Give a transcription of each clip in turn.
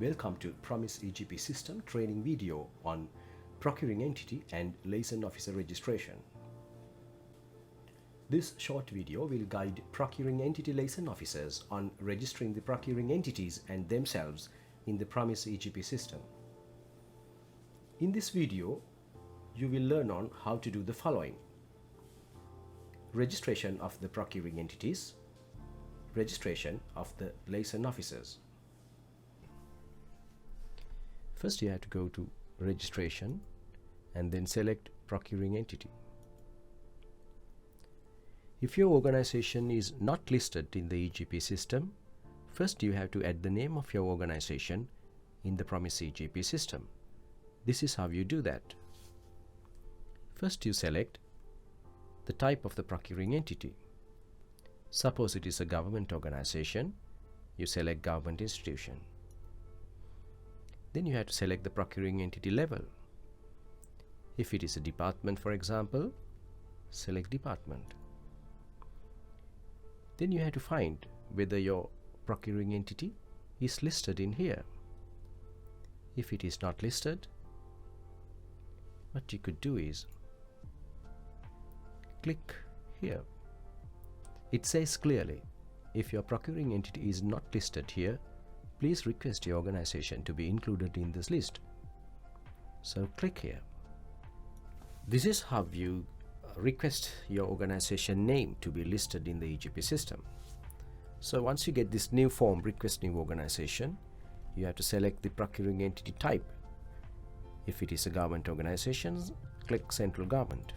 Welcome to Promise EGP System training video on Procuring Entity and Liaison Officer Registration. This short video will guide Procuring Entity Liaison Officers on registering the procuring entities and themselves in the Promise EGP system. In this video, you will learn on how to do the following: registration of the procuring entities, registration of the liaison officers. First, you have to go to registration and then select procuring entity. If your organization is not listed in the EGP system, first you have to add the name of your organization in the Promise EGP system. This is how you do that. First, you select the type of the procuring entity. Suppose it is a government organization, you select government institution. Then you have to select the procuring entity level. If it is a department, for example, select department. Then you have to find whether your procuring entity is listed in here. If it is not listed, what you could do is click here. It says clearly, if your procuring entity is not listed here, please request your organization to be included in this list. So click here. This is how you request your organization name to be listed in the EGP system. So once you get this new form, request new organization, you have to select the procuring entity type. If it is a government organization, click central government.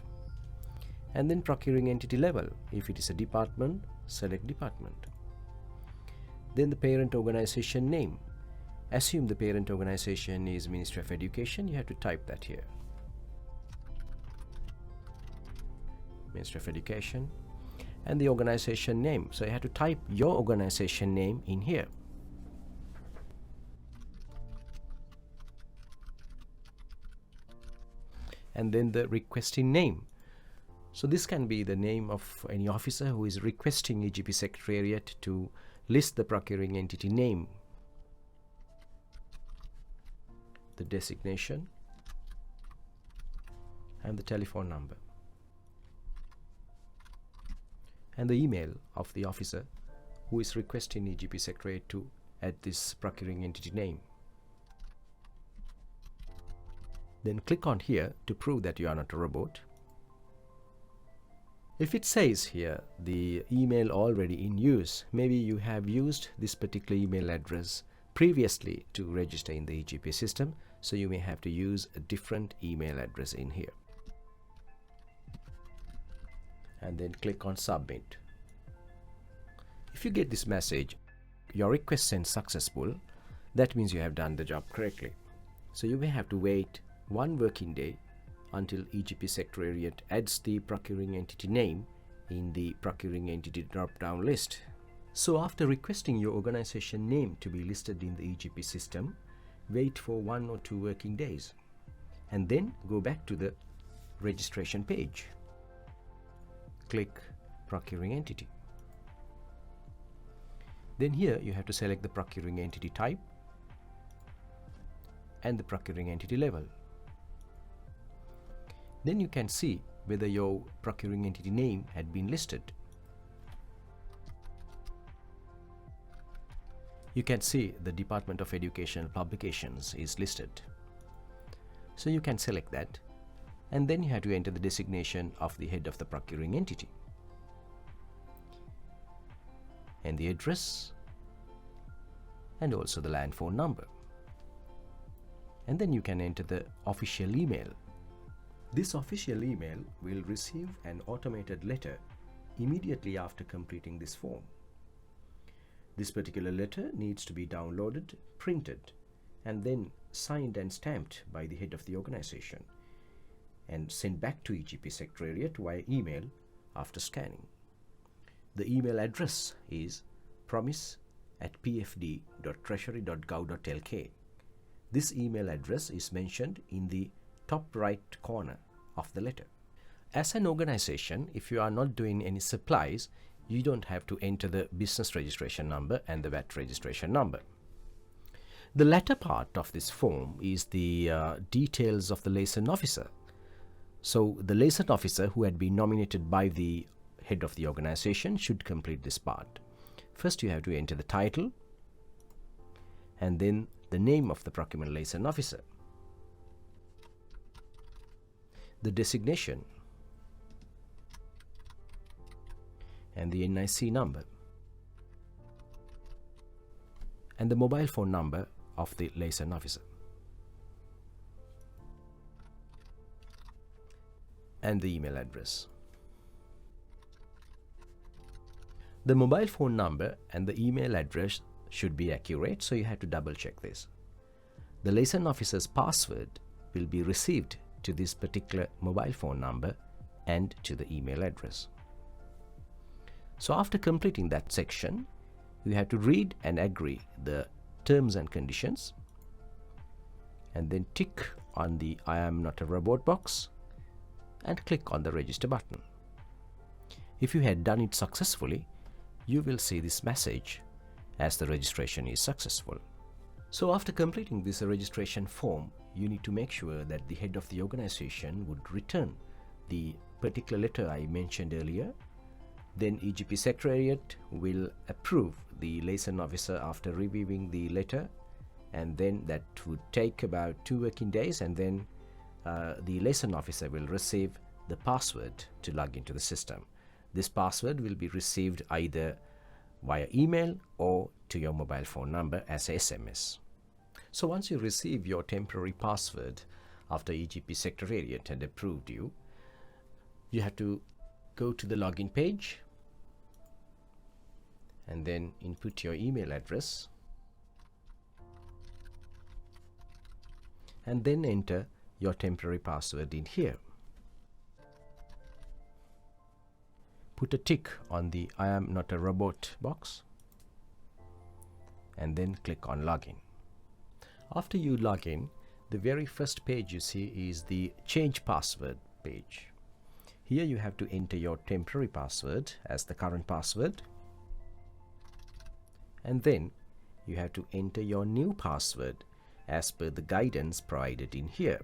And then procuring entity level. If it is a department, select department. Then the parent organization name. Assume the parent organization is Ministry of Education, you have to type that here. Ministry of Education. And the organization name. So you have to type your organization name in here. And then the requesting name. So this can be the name of any officer who is requesting EGP Secretariat to list the procuring entity name, the designation, and the telephone number, and the email of the officer who is requesting EGP Secretariat to add this procuring entity name. Then click on here to prove that you are not a robot. If it says here the email already in use, maybe you have used this particular email address previously to register in the EGP system, so you may have to use a different email address in here. And then click on submit. If you get this message, your request sent successful, that means you have done the job correctly. So you may have to wait 1 working day until EGP Secretariat adds the procuring entity name in the procuring entity drop-down list. So after requesting your organization name to be listed in the EGP system, wait for 1 or 2 working days and then go back to the registration page. Click procuring entity. Then here you have to select the procuring entity type and the procuring entity level. Then you can see whether your procuring entity name had been listed. You can see the Department of Educational Publications is listed. So you can select that, and then you have to enter the designation of the head of the procuring entity and the address and also the land phone number. And then you can enter the official email. This official email will receive an automated letter immediately after completing this form. This particular letter needs to be downloaded, printed, and then signed and stamped by the head of the organization and sent back to EGP Secretariat via email after scanning. The email address is promise@pfd.treasury.gov.lk. This email address is mentioned in the top right corner of the letter. As an organization, if you are not doing any supplies, you don't have to enter the business registration number and the VAT registration number. The latter part of this form is the details of the liaison officer. So the liaison officer who had been nominated by the head of the organization should complete this part. First you have to enter the title and then the name of the procurement liaison officer, the designation and the NIC number and the mobile phone number of the liaison officer and the email address. The mobile phone number and the email address should be accurate, so you have to double check this. The liaison officer's password will be received to this particular mobile phone number and to the email address. So after completing that section, you have to read and agree the terms and conditions and then tick on the I am not a robot box and click on the register button. If you had done it successfully, you will see this message as the registration is successful. So after completing this registration form, you need to make sure that the head of the organization would return the particular letter I mentioned earlier. Then EGP Secretariat will approve the liaison officer after reviewing the letter, and then that would take about 2 working days, and then the liaison officer will receive the password to log into the system. This password will be received either via email or to your mobile phone number as a SMS. So once you receive your temporary password after EGP Secretariat had approved you, you have to go to the login page and then input your email address and then enter your temporary password in here. Put a tick on the I am not a robot box and then click on login. After you log in, the very first page you see is the change password page. Here you have to enter your temporary password as the current password, and then you have to enter your new password as per the guidance provided in here.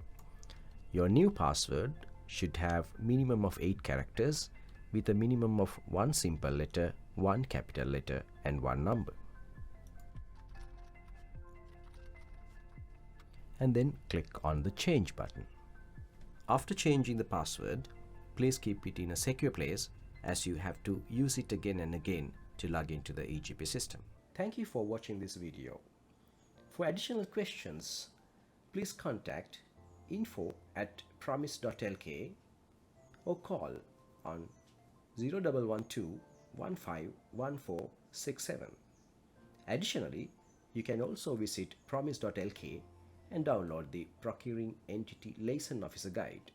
Your new password should have minimum of 8 characters with a minimum of 1 simple letter, 1 capital letter and 1 number. And then click on the change button. After changing the password, please keep it in a secure place as you have to use it again and again to log into the EGP system. Thank you for watching this video. For additional questions, please contact info@promise.lk or call on 0112 151467. Additionally, you can also visit promise.lk and download the Procuring Entity Liaison Officer Guide.